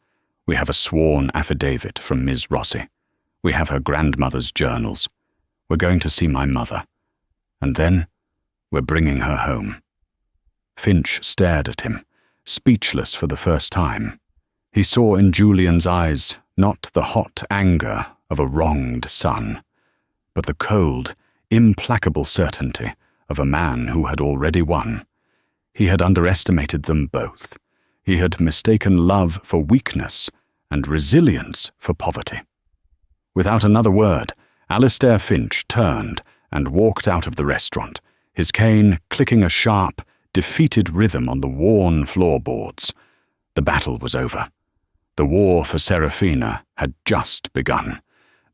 We have a sworn affidavit from Ms. Rossi. We have her grandmother's journals. We're going to see my mother. And then, we're bringing her home." Finch stared at him, speechless for the first time. He saw in Julian's eyes not the hot anger of a wronged son, but the cold, implacable certainty of a man who had already won. He had underestimated them both. He had mistaken love for weakness and resilience for poverty. Without another word, Alistair Finch turned and walked out of the restaurant, his cane clicking a sharp, defeated rhythm on the worn floorboards. The battle was over. The war for Serafina had just begun.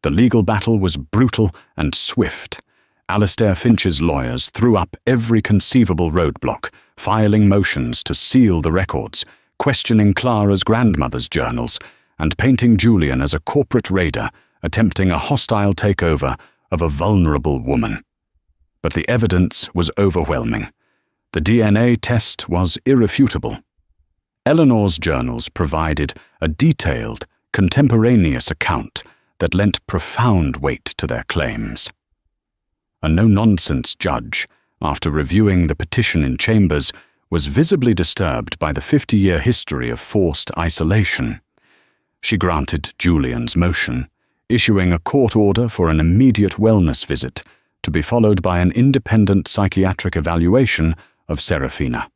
The legal battle was brutal and swift. Alistair Finch's lawyers threw up every conceivable roadblock, filing motions to seal the records, questioning Clara's grandmother's journals, and painting Julian as a corporate raider attempting a hostile takeover of a vulnerable woman. But the evidence was overwhelming. The DNA test was irrefutable. Eleanor's journals provided a detailed, contemporaneous account that lent profound weight to their claims. A no-nonsense judge, after reviewing the petition in chambers, was visibly disturbed by the 50-year history of forced isolation. She granted Julian's motion, issuing a court order for an immediate wellness visit to be followed by an independent psychiatric evaluation of Serafina.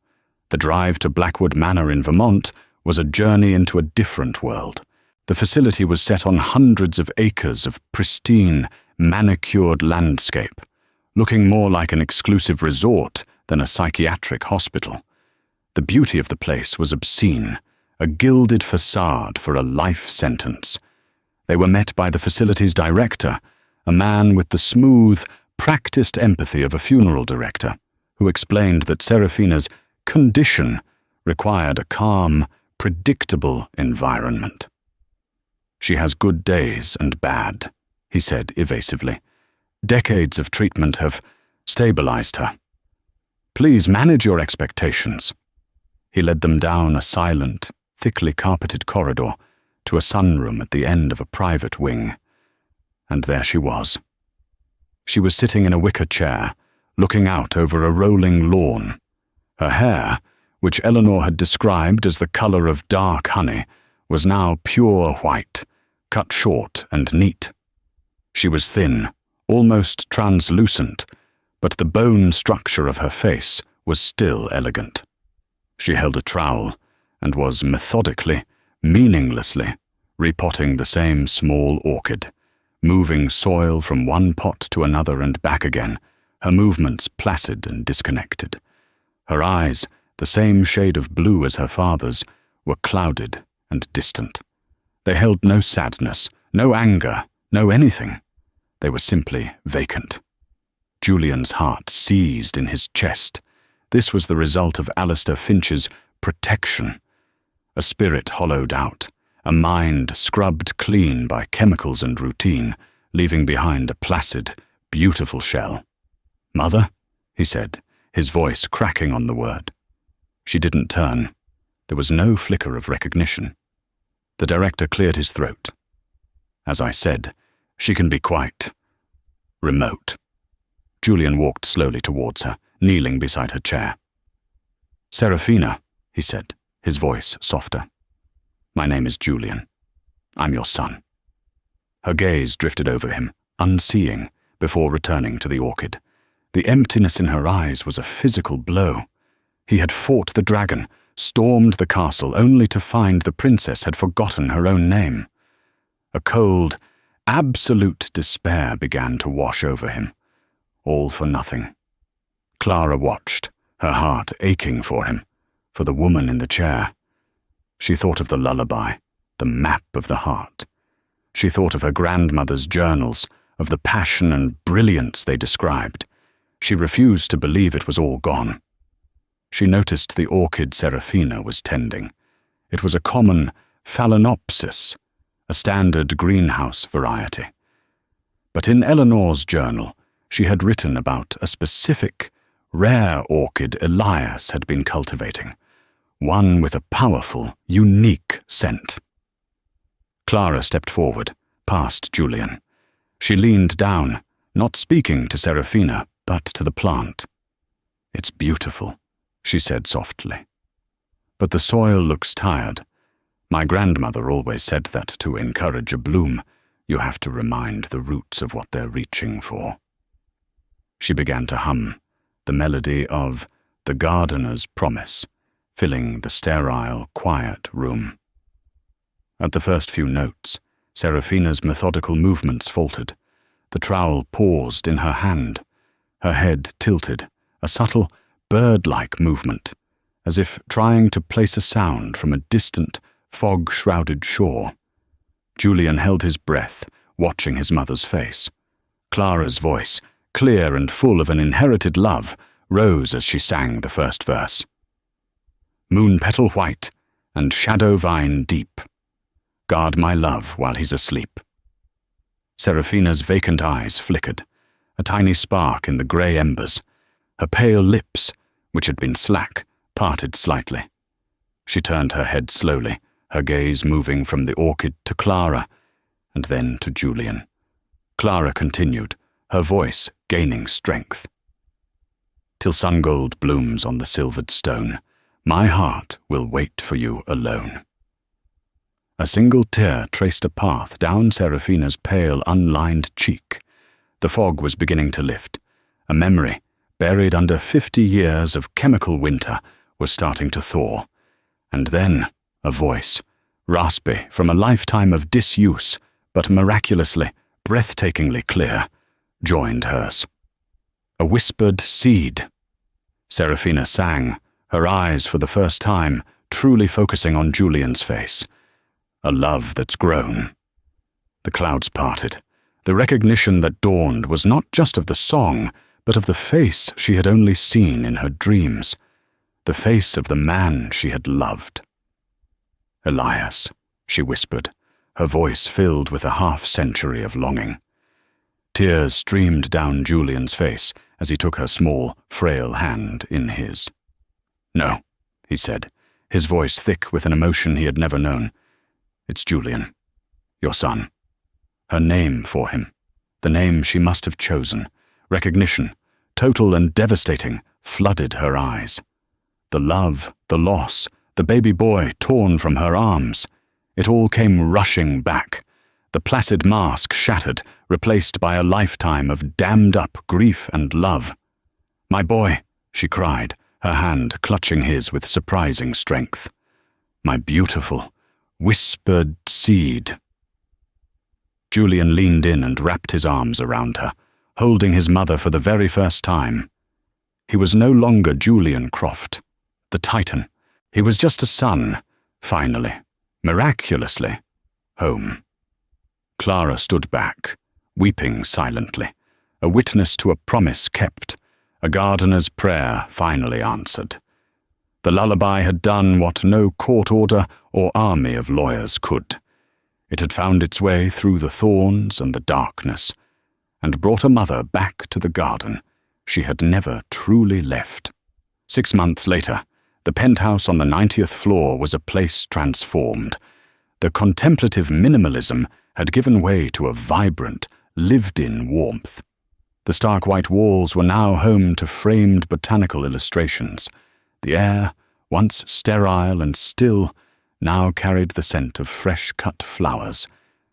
The drive to Blackwood Manor in Vermont was a journey into a different world. The facility was set on hundreds of acres of pristine, manicured landscape, looking more like an exclusive resort than a psychiatric hospital. The beauty of the place was obscene, a gilded facade for a life sentence. They were met by the facility's director, a man with the smooth, practiced empathy of a funeral director, who explained that Serafina's condition required a calm, predictable environment. "She has good days and bad," he said evasively. "Decades of treatment have stabilized her. Please manage your expectations." He led them down a silent, thickly carpeted corridor to a sunroom at the end of a private wing. And there she was. She was sitting in a wicker chair, looking out over a rolling lawn. Her hair, which Eleanor had described as the color of dark honey, was now pure white, cut short and neat. She was thin, almost translucent, but the bone structure of her face was still elegant. She held a trowel and was methodically, meaninglessly, repotting the same small orchid, moving soil from one pot to another and back again, her movements placid and disconnected. Her eyes, the same shade of blue as her father's, were clouded and distant. They held no sadness, no anger, no anything. They were simply vacant. Julian's heart seized in his chest. This was the result of Alistair Finch's protection. A spirit hollowed out, a mind scrubbed clean by chemicals and routine, leaving behind a placid, beautiful shell. "Mother?" he said, his voice cracking on the word. She didn't turn. There was no flicker of recognition. The director cleared his throat. "As I said, she can be quite remote." Julian walked slowly towards her, kneeling beside her chair. "Serafina," he said, his voice softer. "My name is Julian. I'm your son." Her gaze drifted over him, unseeing, before returning to the orchid. The emptiness in her eyes was a physical blow. He had fought the dragon, stormed the castle, only to find the princess had forgotten her own name. A cold, absolute despair began to wash over him. All for nothing. Clara watched, her heart aching for him, for the woman in the chair. She thought of the lullaby, the map of the heart. She thought of her grandmother's journals, of the passion and brilliance they described. She refused to believe it was all gone. She noticed the orchid Serafina was tending. It was a common phalaenopsis, a standard greenhouse variety. But in Eleanor's journal, she had written about a specific, rare orchid Elias had been cultivating, one with a powerful, unique scent. Clara stepped forward, past Julian. She leaned down, not speaking to Serafina, but to the plant. "It's beautiful," she said softly. "But the soil looks tired. My grandmother always said that to encourage a bloom, you have to remind the roots of what they're reaching for." She began to hum, the melody of The Gardener's Promise, filling the sterile, quiet room. At the first few notes, Serafina's methodical movements faltered. The trowel paused in her hand. Her head tilted, a subtle, bird-like movement, as if trying to place a sound from a distant, fog-shrouded shore. Julian held his breath, watching his mother's face. Clara's voice, clear and full of an inherited love, rose as she sang the first verse. "Moon petal white and shadow vine deep. Guard my love while he's asleep." Serafina's vacant eyes flickered, a tiny spark in the grey embers. Her pale lips, which had been slack, parted slightly. She turned her head slowly, her gaze moving from the orchid to Clara, and then to Julian. Clara continued, her voice gaining strength. "Till sungold blooms on the silvered stone, my heart will wait for you alone." A single tear traced a path down Serafina's pale, unlined cheek. The fog was beginning to lift. A memory, buried under 50 years of chemical winter, was starting to thaw. And then a voice, raspy from a lifetime of disuse, but miraculously, breathtakingly clear, joined hers. A whispered seed. Serafina sang, her eyes for the first time truly focusing on Julian's face. A love that's grown. The clouds parted. The recognition that dawned was not just of the song, but of the face she had only seen in her dreams. The face of the man she had loved. Elias, she whispered, her voice filled with a half-century of longing. Tears streamed down Julian's face as he took her small, frail hand in his. "No," he said, his voice thick with an emotion he had never known. "It's Julian, your son." Her name for him, the name she must have chosen, recognition, total and devastating, flooded her eyes. The love, the loss, the baby boy torn from her arms, it all came rushing back. The placid mask shattered, replaced by a lifetime of dammed-up grief and love. "My boy," she cried, her hand clutching his with surprising strength. "My beautiful, whispered seed." Julian leaned in and wrapped his arms around her, holding his mother for the very first time. He was no longer Julian Croft, the Titan. He was just a son, finally, miraculously, home. Clara stood back, weeping silently, a witness to a promise kept, a gardener's prayer finally answered. The lullaby had done what no court order or army of lawyers could. It had found its way through the thorns and the darkness, and brought a mother back to the garden she had never truly left. 6 months later, the penthouse on the 90th floor was a place transformed. The contemplative minimalism had given way to a vibrant, lived-in warmth. The stark white walls were now home to framed botanical illustrations. The air, once sterile and still, now carried the scent of fresh-cut flowers,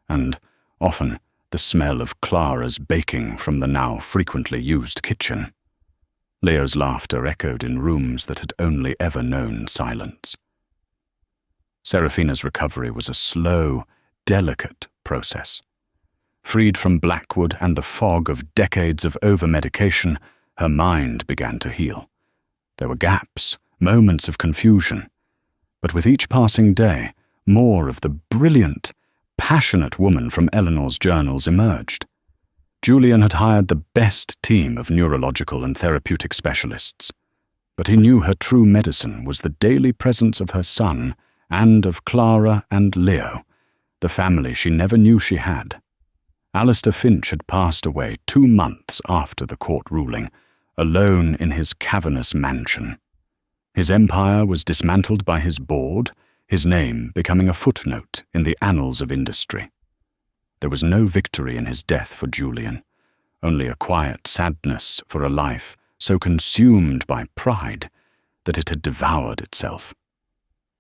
and, often, the smell of Clara's baking from the now frequently used kitchen. Leo's laughter echoed in rooms that had only ever known silence. Serafina's recovery was a slow, delicate process. Freed from Blackwood and the fog of decades of over-medication, her mind began to heal. There were gaps, moments of confusion, but with each passing day, more of the brilliant, passionate woman from Eleanor's journals emerged. Julian had hired the best team of neurological and therapeutic specialists, but he knew her true medicine was the daily presence of her son and of Clara and Leo, the family she never knew she had. Alistair Finch had passed away 2 months after the court ruling, alone in his cavernous mansion. His empire was dismantled by his board, his name becoming a footnote in the annals of industry. There was no victory in his death for Julian, only a quiet sadness for a life so consumed by pride that it had devoured itself.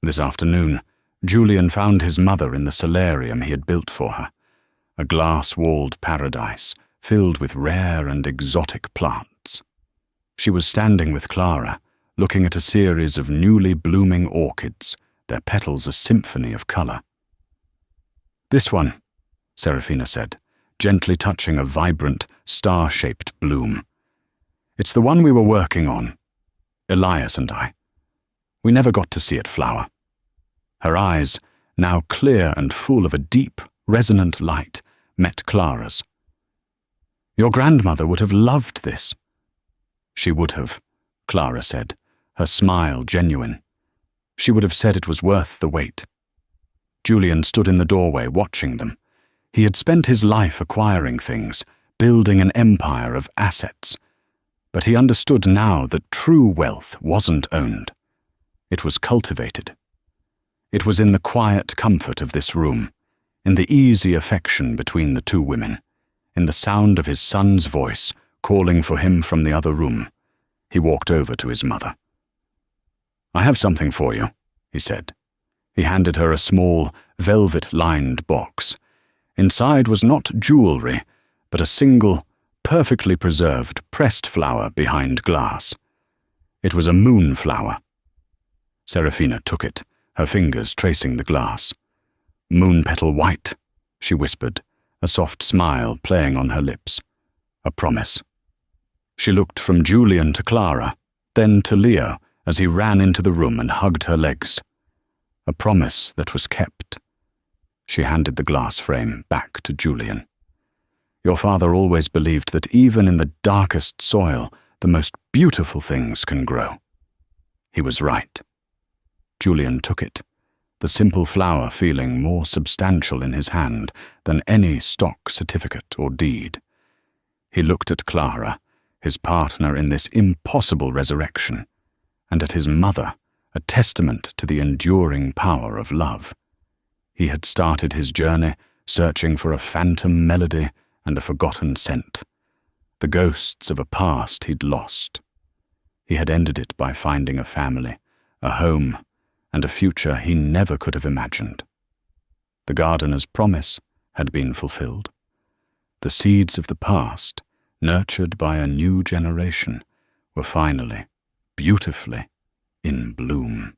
This afternoon, Julian found his mother in the solarium he had built for her, a glass-walled paradise filled with rare and exotic plants. She was standing with Clara, looking at a series of newly blooming orchids, their petals a symphony of color. "This one," Serafina said, gently touching a vibrant, star-shaped bloom. "It's the one we were working on, Elias and I. We never got to see it flower." Her eyes, now clear and full of a deep, resonant light, met Clara's. "Your grandmother would have loved this." "She would have," Clara said, her smile genuine. "She would have said it was worth the wait." Julian stood in the doorway watching them. He had spent his life acquiring things, building an empire of assets. But he understood now that true wealth wasn't owned. It was cultivated. It was in the quiet comfort of this room, in the easy affection between the two women, in the sound of his son's voice calling for him from the other room. He walked over to his mother. "I have something for you," he said. He handed her a small, velvet-lined box. Inside was not jewelry, but a single, perfectly preserved pressed flower behind glass. It was a moonflower. Serafina took it, her fingers tracing the glass. "Moon-petal white," she whispered, a soft smile playing on her lips. A promise. She looked from Julian to Clara, then to Leo as he ran into the room and hugged her legs. A promise that was kept. She handed the glass frame back to Julian. "Your father always believed that even in the darkest soil, the most beautiful things can grow." He was right. Julian took it, the simple flower feeling more substantial in his hand than any stock certificate or deed. He looked at Clara, his partner in this impossible resurrection, and at his mother, a testament to the enduring power of love. He had started his journey searching for a phantom melody and a forgotten scent, the ghosts of a past he'd lost. He had ended it by finding a family, a home, and a future he never could have imagined. The gardener's promise had been fulfilled. The seeds of the past, nurtured by a new generation, were finally, beautifully, in bloom.